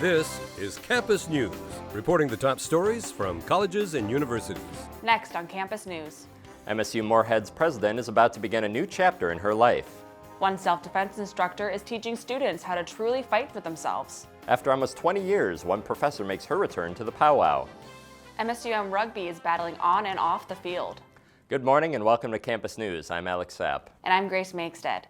This is Campus News, reporting the top stories from colleges and universities. Next on Campus News. MSU Moorhead's president is about to begin a new chapter in her life. One self-defense instructor is teaching students how to truly fight for themselves. After almost 20 years, one professor makes her return to the powwow. MSUM rugby is battling on and off the field. Good morning and welcome to Campus News. I'm Alex Sapp. And I'm Grace Makestead.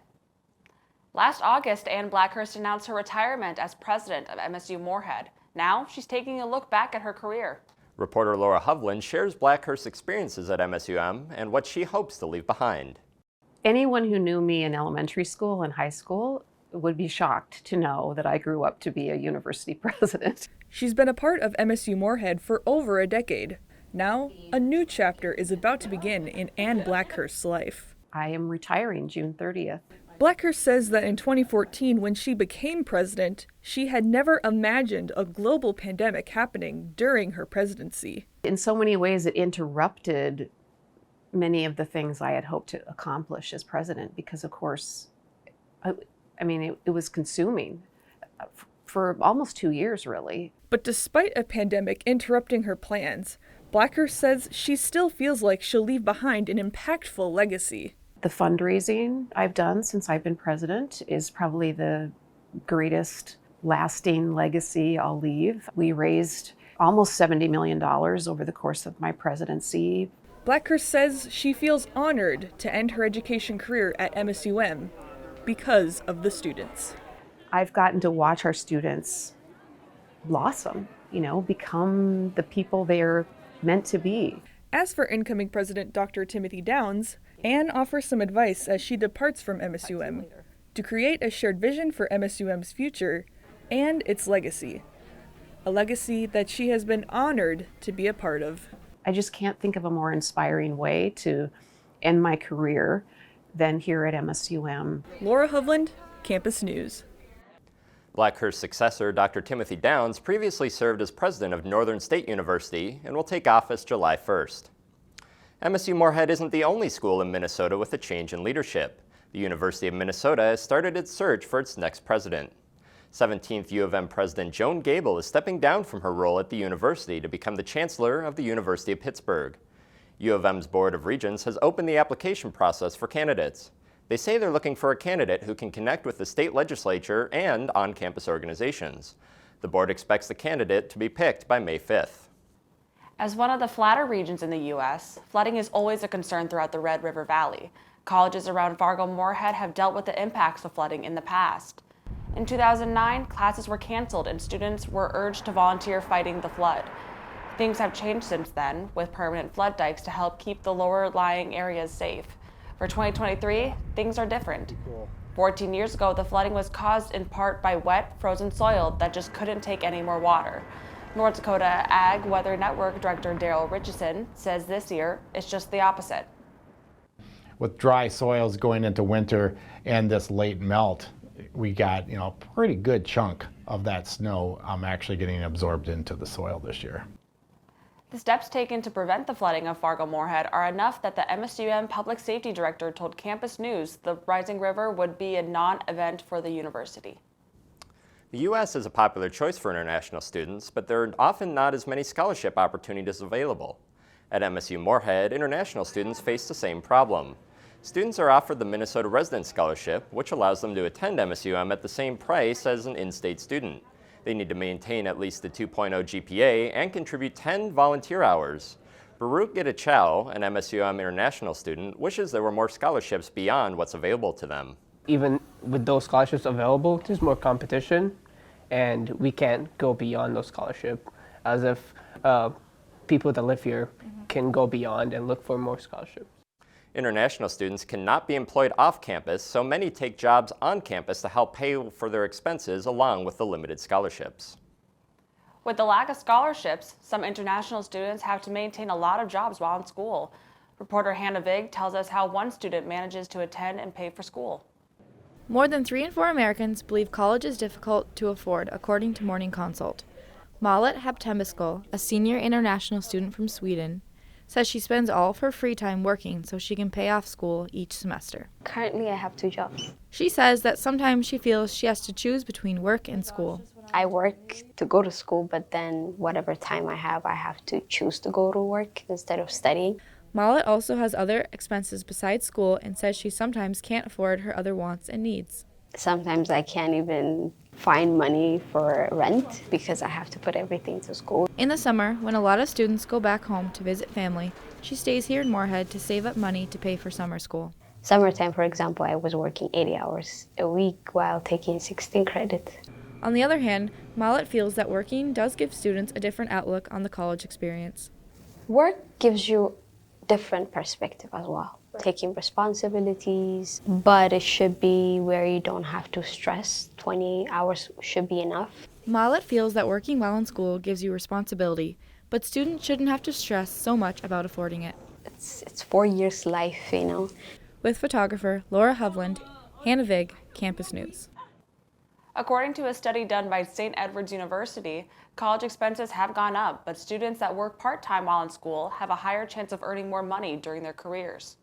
Last August, Ann Blackhurst announced her retirement as president of MSU Moorhead. Now, she's taking a look back at her career. Reporter Laura Hovland shares Blackhurst's experiences at MSUM and what she hopes to leave behind. Anyone who knew me in elementary school and high school would be shocked to know that I grew up to be a university president. She's been a part of MSU Moorhead for over a decade. Now, a new chapter is about to begin in Ann Blackhurst's life. I am retiring June 30th. Blackhurst says that in 2014, when she became president, she had never imagined a global pandemic happening during her presidency. In so many ways, it interrupted many of the things I had hoped to accomplish as president because, of course, it was consuming for almost 2 years, really. But despite a pandemic interrupting her plans, Blackhurst says she still feels like she'll leave behind an impactful legacy. The fundraising I've done since I've been president is probably the greatest lasting legacy I'll leave. We raised almost $70 million over the course of my presidency. Blackhurst says she feels honored to end her education career at MSUM because of the students. I've gotten to watch our students blossom, become the people they're meant to be. As for incoming President Dr. Timothy Downs, Ann offers some advice as she departs from MSUM to create a shared vision for MSUM's future and its legacy. A legacy that she has been honored to be a part of. I just can't think of a more inspiring way to end my career than here at MSUM. Laura Hovland, Campus News. Blackhurst's successor, Dr. Timothy Downs, previously served as president of Northern State University and will take office July 1st. MSU Moorhead isn't the only school in Minnesota with a change in leadership. The University of Minnesota has started its search for its next president. 17th U of M President Joan Gable is stepping down from her role at the university to become the chancellor of the University of Pittsburgh. U of M's Board of Regents has opened the application process for candidates. They say they're looking for a candidate who can connect with the state legislature and on-campus organizations. The board expects the candidate to be picked by May 5th. As one of the flatter regions in the U.S., flooding is always a concern throughout the Red River Valley. Colleges around Fargo-Moorhead have dealt with the impacts of flooding in the past. In 2009, classes were canceled and students were urged to volunteer fighting the flood. Things have changed since then, with permanent flood dikes to help keep the lower-lying areas safe. For 2023, things are different. 14 years ago, the flooding was caused in part by wet, frozen soil that just couldn't take any more water. North Dakota Ag Weather Network Director Daryl Richardson says this year it's just the opposite. With dry soils going into winter and this late melt, we got a pretty good chunk of that snow actually getting absorbed into the soil this year. The steps taken to prevent the flooding of Fargo-Moorhead are enough that the MSUM Public Safety Director told Campus News the rising river would be a non-event for the university. The U.S. is a popular choice for international students, but there are often not as many scholarship opportunities available. At MSU Moorhead, international students face the same problem. Students are offered the Minnesota Resident Scholarship, which allows them to attend MSUM at the same price as an in-state student. They need to maintain at least a 2.0 GPA and contribute 10 volunteer hours. Baruch Gitachow, an MSUM international student, wishes there were more scholarships beyond what's available to them. Even with those scholarships available, there's more competition, and we can't go beyond those scholarships as if people that live here can go beyond and look for more scholarships. International students cannot be employed off campus, so many take jobs on campus to help pay for their expenses along with the limited scholarships. With the lack of scholarships, some international students have to maintain a lot of jobs while in school. Reporter Hannah Vig tells us how one student manages to attend and pay for school. More than 3 in 4 Americans believe college is difficult to afford, according to Morning Consult. Malet Heptembiskal, a senior international student from Sweden, says she spends all of her free time working so she can pay off school each semester. Currently, I have 2 jobs. She says that sometimes she feels she has to choose between work and school. I work to go to school, but then whatever time I have to choose to go to work instead of studying. Mallet also has other expenses besides school and says she sometimes can't afford her other wants and needs. Sometimes I can't even find money for rent because I have to put everything to school. In the summer, when a lot of students go back home to visit family, she stays here in Moorhead to save up money to pay for summer school. Summertime, for example, I was working 80 hours a week while taking 16 credits. On the other hand, Mallet feels that working does give students a different outlook on the college experience. Work gives you different perspective as well. Taking responsibilities, but it should be where you don't have to stress. 20 hours should be enough. Mallet feels that working while in school gives you responsibility, but students shouldn't have to stress so much about affording it. It's 4 years life, you know. With photographer Laura Hovland, Hannah Vig, Campus News. According to a study done by St. Edward's University, college expenses have gone up, but students that work part-time while in school have a higher chance of earning more money during their careers.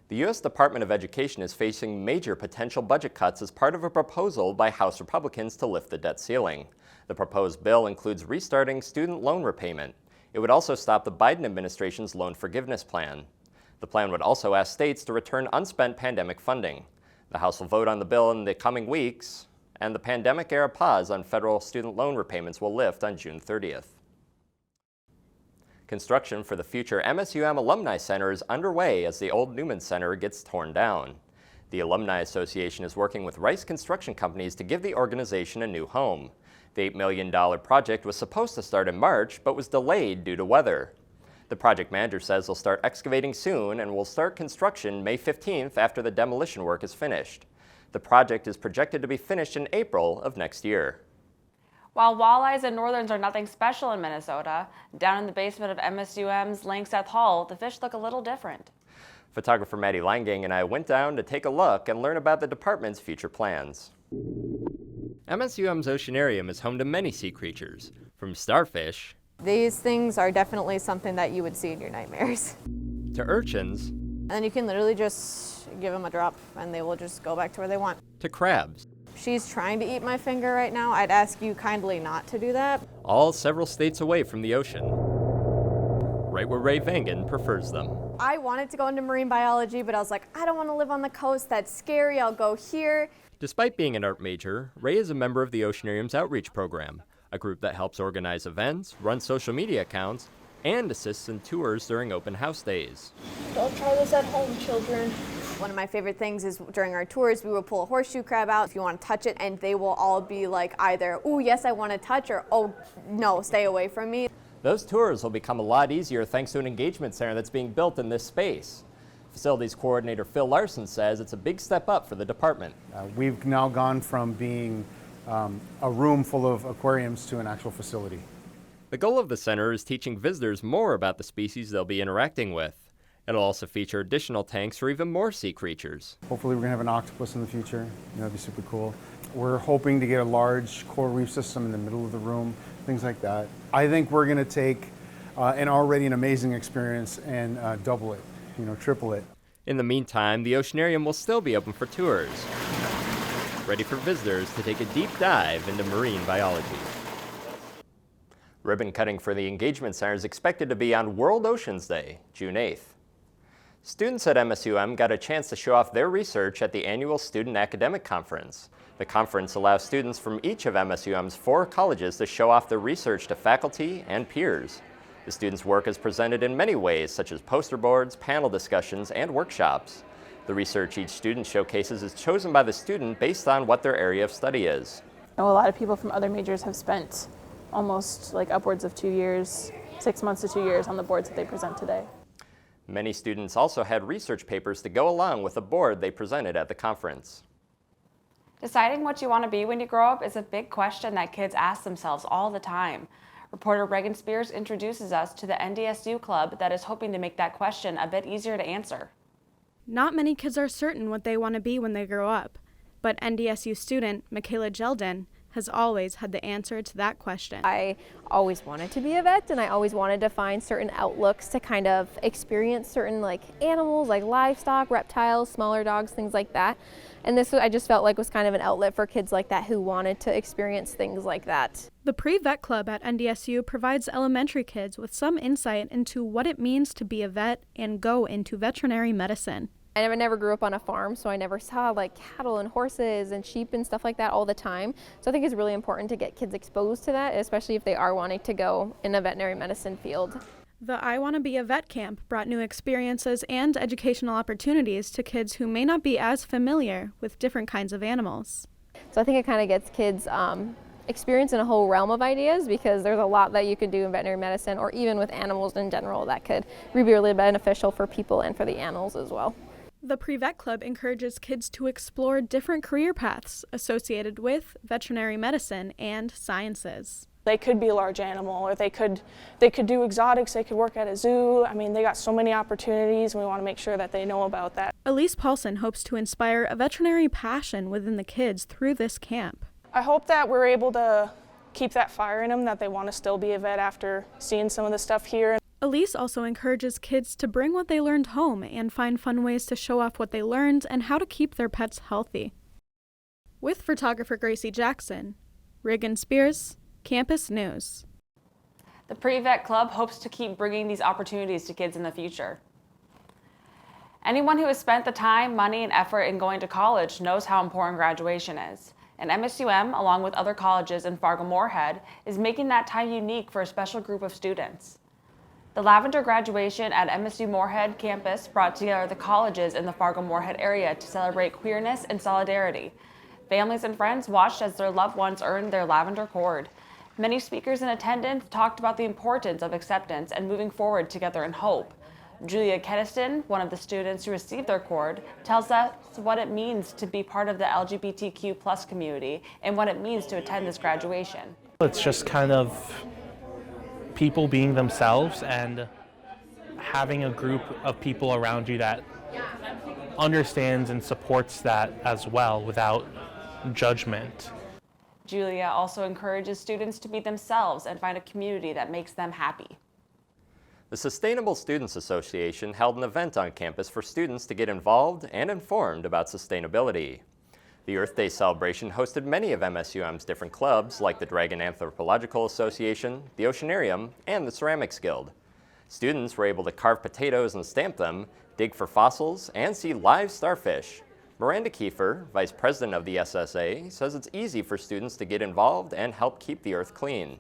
The U.S. Department of Education is facing major potential budget cuts as part of a proposal by House Republicans to lift the debt ceiling. The proposed bill includes restarting student loan repayment. It would also stop the Biden administration's loan forgiveness plan. The plan would also ask states to return unspent pandemic funding. The House will vote on the bill in the coming weeks, and the pandemic-era pause on federal student loan repayments will lift on June 30th. Construction for the future MSUM Alumni Center is underway as the old Newman Center gets torn down. The Alumni Association is working with Rice Construction Companies to give the organization a new home. The $8 million project was supposed to start in March, but was delayed due to weather. The project manager says they'll start excavating soon and will start construction May 15th after the demolition work is finished. The project is projected to be finished in April of next year. While walleyes and northerns are nothing special in Minnesota, down in the basement of MSUM's Langseth Hall, the fish look a little different. Photographer Maddie Langang and I went down to take a look and learn about the department's future plans. MSUM's Oceanarium is home to many sea creatures, from starfish These things are definitely something that you would see in your nightmares. to urchins And then you can literally just give them a drop and they will just go back to where they want. to crabs, She's trying to eat my finger right now. I'd ask you kindly not to do that. all several states away from the ocean, right where Ray Vangan prefers them. I wanted to go into marine biology, but I was like, I don't want to live on the coast. That's scary. I'll go here. Despite being an art major, Ray is a member of the Oceanarium's outreach program, a group that helps organize events, run social media accounts, and assists in tours during open house days. Don't try this at home, children. One of my favorite things is during our tours, we will pull a horseshoe crab out if you want to touch it, and they will all be like either, oh, yes, I want to touch, or oh, no, stay away from me. Those tours will become a lot easier thanks to an engagement center that's being built in this space. Facilities coordinator Phil Larson says it's a big step up for the department. We've now gone from being a room full of aquariums to an actual facility. The goal of the center is teaching visitors more about the species they'll be interacting with. It'll also feature additional tanks for even more sea creatures. Hopefully we're going to have an octopus in the future. That'd be super cool. We're hoping to get a large coral reef system in the middle of the room, things like that. I think we're going to take an already an amazing experience and double it, triple it. In the meantime, the Oceanarium will still be open for tours, ready for visitors to take a deep dive into marine biology. Ribbon cutting for the Engagement Center is expected to be on World Oceans Day, June 8th. Students at MSUM got a chance to show off their research at the annual Student Academic Conference. The conference allows students from each of MSUM's 4 colleges to show off their research to faculty and peers. The students' work is presented in many ways, such as poster boards, panel discussions, and workshops. The research each student showcases is chosen by the student based on what their area of study is. A lot of people from other majors have spent almost upwards of 2 years, 6 months to 2 years on the boards that they present today. Many students also had research papers to go along with the board they presented at the conference. Deciding what you want to be when you grow up is a big question that kids ask themselves all the time. Reporter Reagan Spears introduces us to the NDSU club that is hoping to make that question a bit easier to answer. Not many kids are certain what they want to be when they grow up, but NDSU student Michaela Jeldon has always had the answer to that question. I always wanted to be a vet, and I always wanted to find certain outlooks to kind of experience certain animals, like livestock, reptiles, smaller dogs, things like that. And this, I just felt like, was kind of an outlet for kids like that who wanted to experience things like that. The Pre-Vet Club at NDSU provides elementary kids with some insight into what it means to be a vet and go into veterinary medicine. I never grew up on a farm, so I never saw cattle and horses and sheep and stuff like that all the time. So I think it's really important to get kids exposed to that, especially if they are wanting to go in a veterinary medicine field. The I Want to Be a Vet camp brought new experiences and educational opportunities to kids who may not be as familiar with different kinds of animals. So I think it kind of gets kids experiencing a whole realm of ideas, because there's a lot that you could do in veterinary medicine, or even with animals in general, that could be really beneficial for people and for the animals as well. The Pre-Vet Club encourages kids to explore different career paths associated with veterinary medicine and sciences. They could be a large animal, or they could do exotics, they could work at a zoo. I mean, they got so many opportunities, and we want to make sure that they know about that. Elise Paulson hopes to inspire a veterinary passion within the kids through this camp. I hope that we're able to keep that fire in them, that they want to still be a vet after seeing some of the stuff here. Elise also encourages kids to bring what they learned home and find fun ways to show off what they learned and how to keep their pets healthy. With photographer Gracie Jackson, Reagan Spears, Campus News. The Pre-Vet Club hopes to keep bringing these opportunities to kids in the future. Anyone who has spent the time, money, and effort in going to college knows how important graduation is. And MSUM, along with other colleges in Fargo-Moorhead, is making that time unique for a special group of students. The Lavender graduation at MSU Moorhead campus brought together the colleges in the Fargo-Moorhead area to celebrate queerness and solidarity. Families and friends watched as their loved ones earned their Lavender cord. Many speakers in attendance talked about the importance of acceptance and moving forward together in hope. Julia Keniston, one of the students who received their cord, tells us what it means to be part of the LGBTQ+ community and what it means to attend this graduation. It's just kind of people being themselves and having a group of people around you that understands and supports that as well without judgment. Julia also encourages students to be themselves and find a community that makes them happy. The Sustainable Students Association held an event on campus for students to get involved and informed about sustainability. The Earth Day celebration hosted many of MSUM's different clubs, like the Dragon Anthropological Association, the Oceanarium, and the Ceramics Guild. Students were able to carve potatoes and stamp them, dig for fossils, and see live starfish. Miranda Kiefer, Vice President of the SSA, says it's easy for students to get involved and help keep the Earth clean.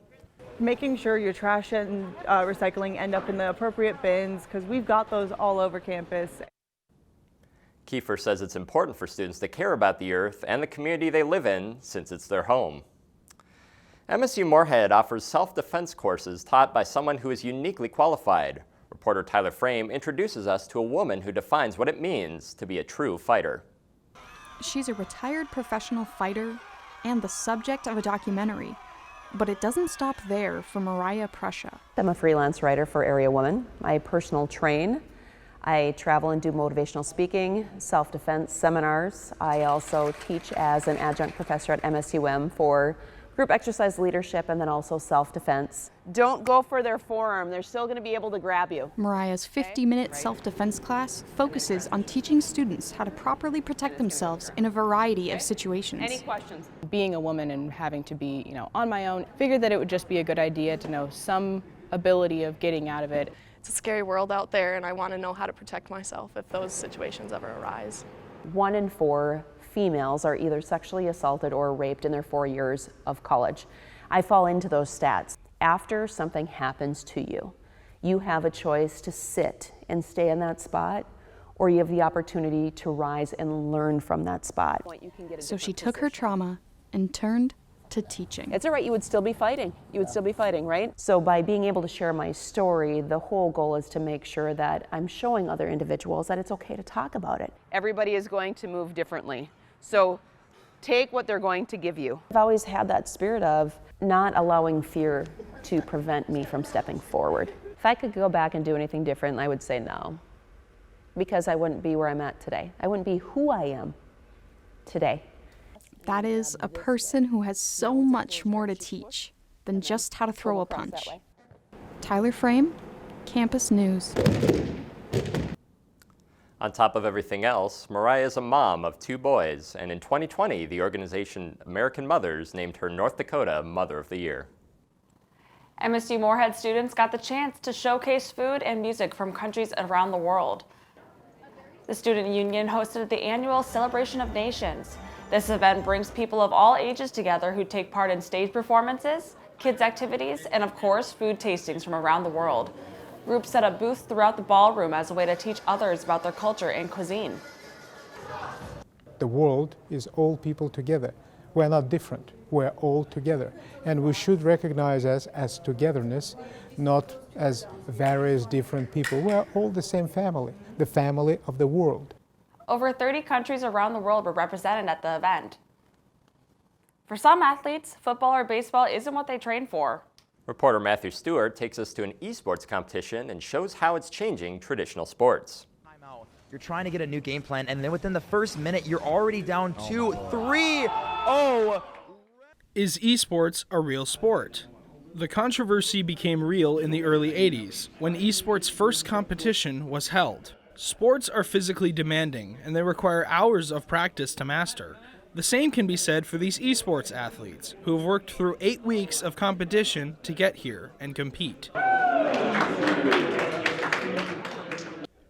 Making sure your trash and recycling end up in the appropriate bins, because we've got those all over campus. Kiefer says it's important for students to care about the Earth and the community they live in, since it's their home. MSU Moorhead offers self-defense courses taught by someone who is uniquely qualified. Reporter Tyler Frame introduces us to a woman who defines what it means to be a true fighter. She's a retired professional fighter and the subject of a documentary. But it doesn't stop there for Mariah Prussia. I'm a freelance writer for Area Woman. I personal train. I travel and do motivational speaking, self-defense seminars. I also teach as an adjunct professor at MSUM for group exercise leadership and then also self-defense. Don't go for their forearm. They're still going to be able to grab you. Mariah's 50-minute self-defense class focuses on teaching students how to properly protect themselves in a variety of situations. Any questions? Being a woman and having to be, on my own, figured that it would just be a good idea to know some ability of getting out of it. It's a scary world out there, and I want to know how to protect myself if those situations ever arise. 1 in 4 females are either sexually assaulted or raped in their 4 years of college. I fall into those stats. After something happens to you, you have a choice to sit and stay in that spot, or you have the opportunity to rise and learn from that spot. So she took her trauma and turned to teaching. It's all right, you would still be fighting. You would still be fighting, right? So by being able to share my story, the whole goal is to make sure that I'm showing other individuals that it's okay to talk about it. Everybody is going to move differently. So take what they're going to give you. I've always had that spirit of not allowing fear to prevent me from stepping forward. If I could go back and do anything different, I would say no, because I wouldn't be where I'm at today. I wouldn't be who I am today. That is a person who has so much more to teach than just how to throw a punch. Tyler Frame, Campus News. On top of everything else, Mariah is a mom of 2 boys, and in 2020, the organization American Mothers named her North Dakota Mother of the Year. MSU Moorhead students got the chance to showcase food and music from countries around the world. The student union hosted the annual Celebration of Nations. This event brings people of all ages together who take part in stage performances, kids' activities, and of course, food tastings from around the world. Groups set up booths throughout the ballroom as a way to teach others about their culture and cuisine. The world is all people together. We're not different. We're all together. And we should recognize us as togetherness, not as various different people. We're all the same family, the family of the world. Over 30 countries around the world were represented at the event. For some athletes, football or baseball isn't what they train for. Reporter Matthew Stewart takes us to an esports competition and shows how it's changing traditional sports. You're trying to get a new game plan, and then within the first minute, you're already down 2-3. Is esports a real sport? The controversy became real in the early 80s, when esports' first competition was held. Sports are physically demanding, and they require hours of practice to master. The same can be said for these esports athletes, who have worked through 8 weeks of competition to get here and compete.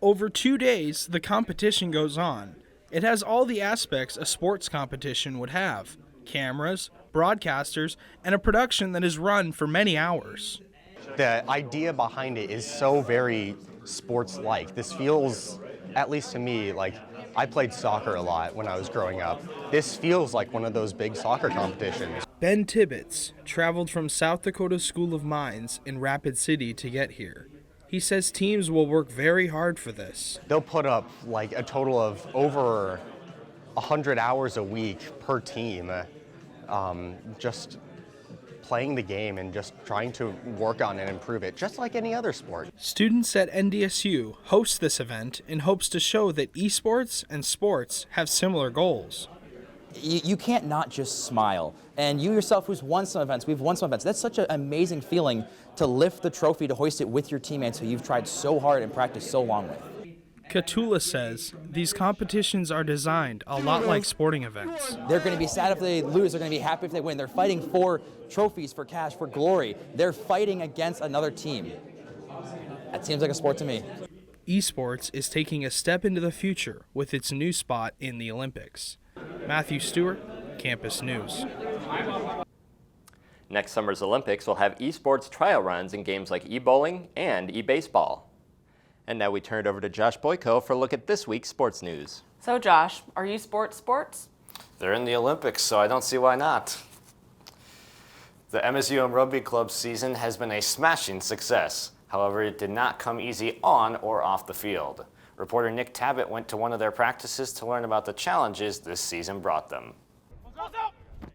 Over 2 days, the competition goes on. It has all the aspects a sports competition would have: cameras, broadcasters, and a production that is run for many hours. The idea behind it is so very sports-like. This feels, at least to me, like I played soccer a lot when I was growing up. This feels like one of those big soccer competitions. Ben Tibbetts traveled from South Dakota School of Mines in Rapid City to get here. He says teams will work very hard for this. They'll put up like a total of over 100 hours a week per team, just playing the game and just trying to work on and improve it, just like any other sport. Students at NDSU host this event in hopes to show that esports and sports have similar goals. You can't not just smile. And you yourself, who's won some events, we've won some events. That's such an amazing feeling to lift the trophy, to hoist it with your teammates who you've tried so hard and practiced so long with. Katula says these competitions are designed a lot like sporting events. They're going to be sad if they lose. They're going to be happy if they win. They're fighting for trophies, for cash, for glory. They're fighting against another team. That seems like a sport to me. Esports is taking a step into the future with its new spot in the Olympics. Matthew Stewart, Campus News. Next summer's Olympics will have esports trial runs in games like e-bowling and e-baseball. And now we turn it over to Josh Boyko for a look at this week's sports news. So Josh, are you sports? They're in the Olympics, so I don't see why not. The MSUM Rugby Club season has been a smashing success. However, it did not come easy on or off the field. Reporter Nick Tabbitt went to one of their practices to learn about the challenges this season brought them.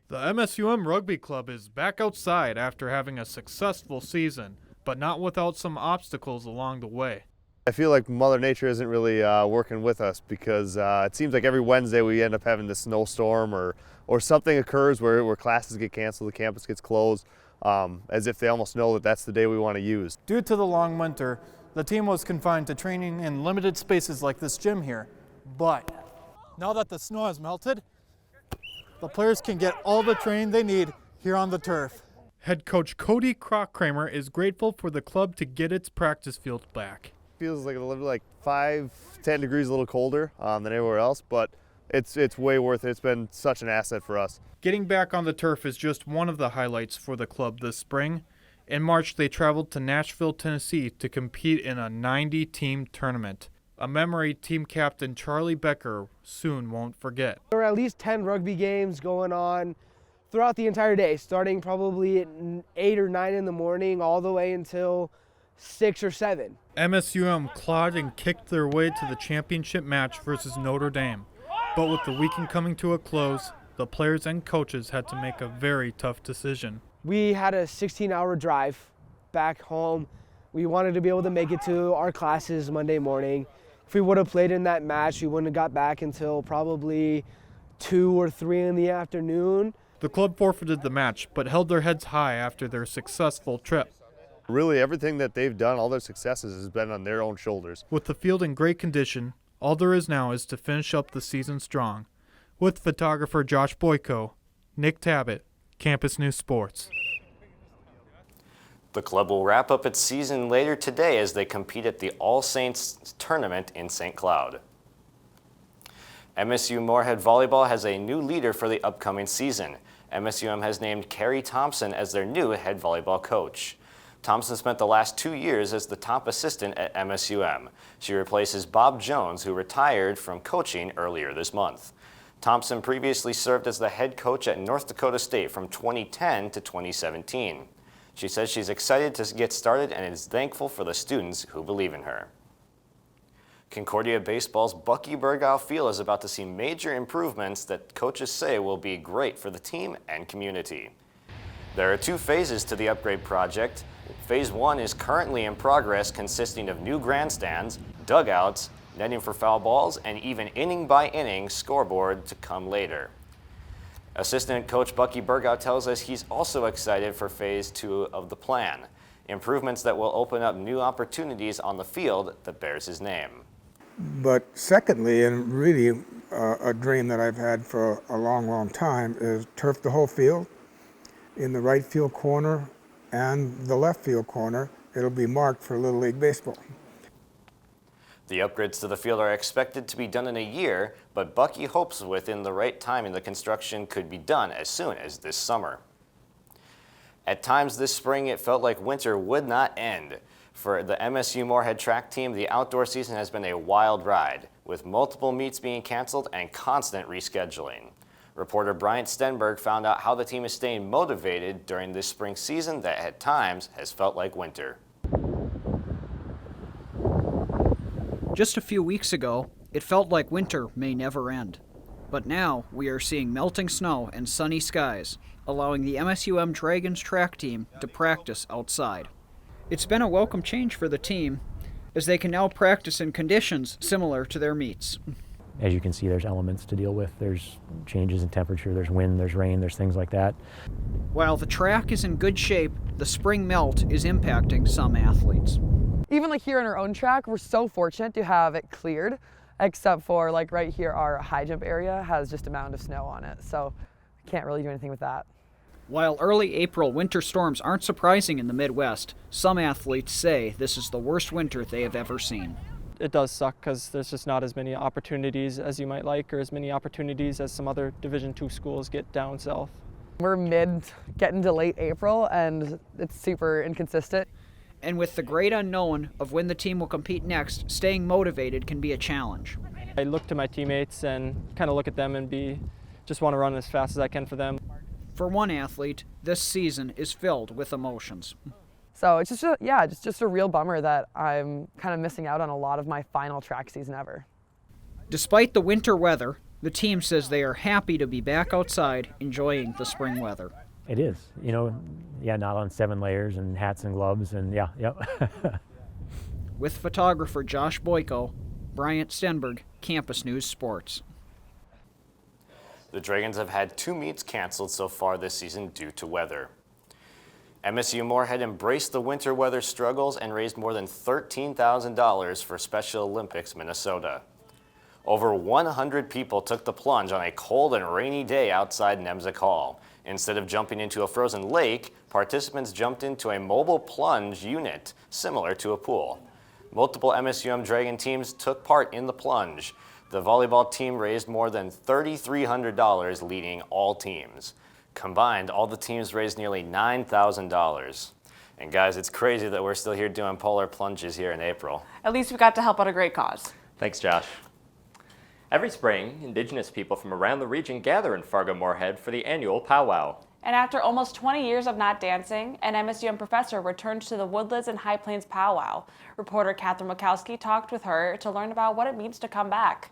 The MSUM Rugby Club is back outside after having a successful season, but not without some obstacles along the way. I feel like Mother Nature isn't really working with us because it seems like every Wednesday we end up having this snowstorm or something occurs where classes get canceled, the campus gets closed, as if they almost know that that's the day we want to use. Due to the long winter, the team was confined to training in limited spaces like this gym here. But now that the snow has melted, the players can get all the training they need here on the turf. Head coach Cody Krock-Kramer is grateful for the club to get its practice field back. Feels like a little like 5-10 degrees a little colder than everywhere else, but it's way worth it. It's been such an asset for us. Getting back on the turf is just one of the highlights for the club this spring. In March, they traveled to Nashville, Tennessee to compete in a 90-team tournament, a memory team captain Charlie Becker soon won't forget. There were at least 10 rugby games going on throughout the entire day, starting probably at 8 or 9 in the morning all the way until 6 or 7. MSUM clawed and kicked their way to the championship match versus Notre Dame. But with the weekend coming to a close, the players and coaches had to make a very tough decision. We had a 16-hour drive back home. We wanted to be able to make it to our classes Monday morning. If we would have played in that match, we wouldn't have got back until probably 2 or 3 in the afternoon. The club forfeited the match, but held their heads high after their successful trip. Really, everything that they've done, all their successes, has been on their own shoulders. With the field in great condition, all there is now is to finish up the season strong. With photographer Josh Boyko, Nick Tabbitt, Campus News Sports. The club will wrap up its season later today as they compete at the All Saints tournament in St. Cloud. MSU Moorhead Volleyball has a new leader for the upcoming season. MSUM has named Carrie Thompson as their new head volleyball coach. Thompson spent the last 2 years as the top assistant at MSUM. She replaces Bob Jones, who retired from coaching earlier this month. Thompson previously served as the head coach at North Dakota State from 2010 to 2017. She says she's excited to get started and is thankful for the students who believe in her. Concordia Baseball's Bucky Burgow Field is about to see major improvements that coaches say will be great for the team and community. There are 2 phases to the upgrade project. Phase 1 is currently in progress, consisting of new grandstands, dugouts, netting for foul balls, and even inning-by-inning scoreboard to come later. Assistant coach Bucky Burgow tells us he's also excited for Phase 2 of the plan, improvements that will open up new opportunities on the field that bears his name. But secondly, and really a dream that I've had for a long, long time, is turf the whole field. In the right field corner and the left field corner, it'll be marked for Little League Baseball. The upgrades to the field are expected to be done in a year, but Bucky hopes within the right timing the construction could be done as soon as this summer. At times this spring, it felt like winter would not end. For the MSU Moorhead track team, the outdoor season has been a wild ride, with multiple meets being canceled and constant rescheduling. Reporter Bryant Stenberg found out how the team is staying motivated during this spring season that at times has felt like winter. Just a few weeks ago, it felt like winter may never end. But now we are seeing melting snow and sunny skies, allowing the MSUM Dragons track team to practice outside. It's been a welcome change for the team, as they can now practice in conditions similar to their meets. As you can see, there's elements to deal with. There's changes in temperature, there's wind, there's rain, there's things like that. While the track is in good shape, the spring melt is impacting some athletes. Even like here on our own track, we're so fortunate to have it cleared, except for like right here, our high jump area has just a mound of snow on it. So can't really do anything with that. While early April winter storms aren't surprising in the Midwest, some athletes say this is the worst winter they have ever seen. It does suck because there's just not as many opportunities as you might like, or as many opportunities as some other Division II schools get down south. We're getting to late April, and it's super inconsistent. And with the great unknown of when the team will compete next, staying motivated can be a challenge. I look to my teammates and kind of look at them and just want to run as fast as I can for them. For one athlete, this season is filled with emotions. So it's just a real bummer that I'm kind of missing out on a lot of my final track season ever. Despite the winter weather, the team says they are happy to be back outside enjoying the spring weather. It is, not on 7 layers and hats and gloves and yep. With photographer Josh Boyko, Bryant Stenberg, Campus News Sports. The Dragons have had 2 meets canceled so far this season due to weather. MSU Moorhead embraced the winter weather struggles and raised more than $13,000 for Special Olympics Minnesota. Over 100 people took the plunge on a cold and rainy day outside Nemzik Hall. Instead of jumping into a frozen lake, participants jumped into a mobile plunge unit similar to a pool. Multiple MSUM Dragon teams took part in the plunge. The volleyball team raised more than $3,300, leading all teams. Combined, all the teams raised nearly $9,000. And guys, it's crazy that we're still here doing polar plunges here in April. At least we got to help out a great cause. Thanks, Josh. Every spring, Indigenous people from around the region gather in Fargo-Moorhead for the annual powwow. And after almost 20 years of not dancing, an MSUM professor returned to the Woodlands and High Plains powwow. Reporter Catherine Mikowski talked with her to learn about what it means to come back.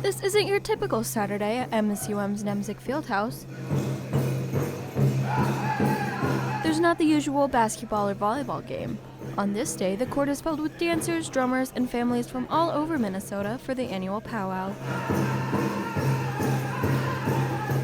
This isn't your typical Saturday at MSUM's Nemzik Fieldhouse. There's not the usual basketball or volleyball game. On this day, the court is filled with dancers, drummers, and families from all over Minnesota for the annual powwow.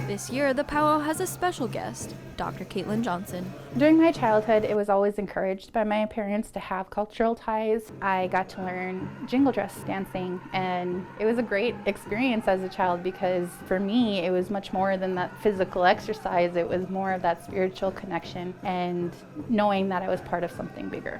This year, the powwow has a special guest, Dr. Caitlin Johnson. During my childhood, it was always encouraged by my parents to have cultural ties. I got to learn jingle dress dancing, and it was a great experience as a child because for me, it was much more than that physical exercise. It was more of that spiritual connection and knowing that I was part of something bigger.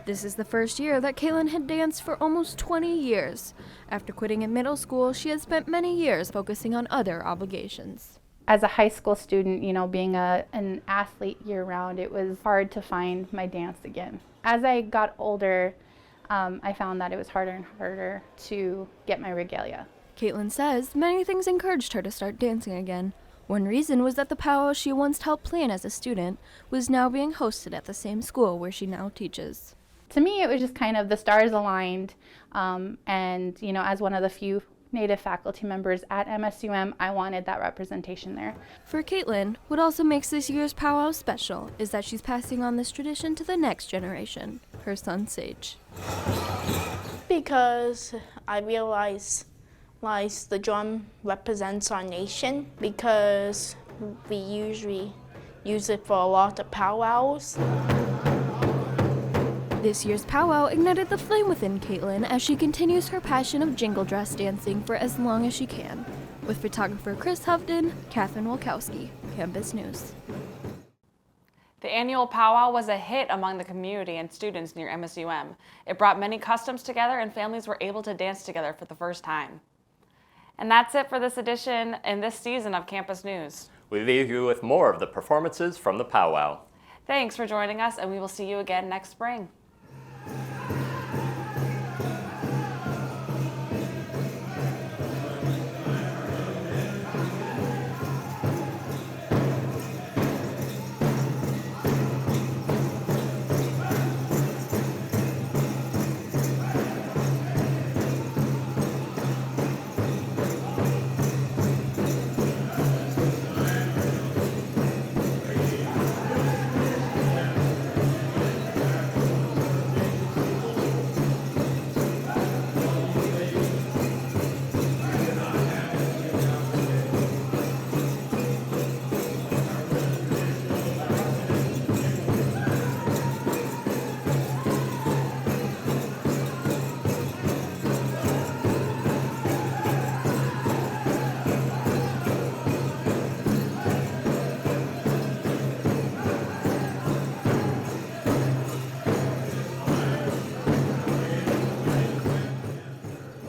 This is the first year that Caitlin had danced for almost 20 years. After quitting in middle school, she has spent many years focusing on other obligations. As a high school student, being an athlete year-round, it was hard to find my dance again. As I got older, I found that it was harder and harder to get my regalia. Caitlin says many things encouraged her to start dancing again. One reason was that the powwow she once helped plan as a student was now being hosted at the same school where she now teaches. To me, it was just kind of the stars aligned, and as one of the few Native faculty members at MSUM, I wanted that representation there. For Caitlin, what also makes this year's powwow special is that she's passing on this tradition to the next generation, her son Sage. Because I realize the drum represents our nation, because we usually use it for a lot of powwows. This year's powwow ignited the flame within Caitlin as she continues her passion of jingle dress dancing for as long as she can. With photographer Chris Hovden, Catherine Wolkowski, Campus News. The annual powwow was a hit among the community and students near MSUM. It brought many customs together and families were able to dance together for the first time. And that's it for this edition and this season of Campus News. We leave you with more of the performances from the powwow. Thanks for joining us, and we will see you again next spring.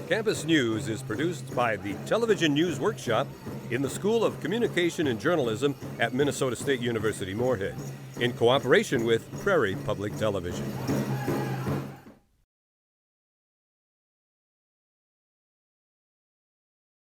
Campus News is produced by the Television News Workshop in the School of Communication and Journalism at Minnesota State University Moorhead, in cooperation with Prairie Public Television.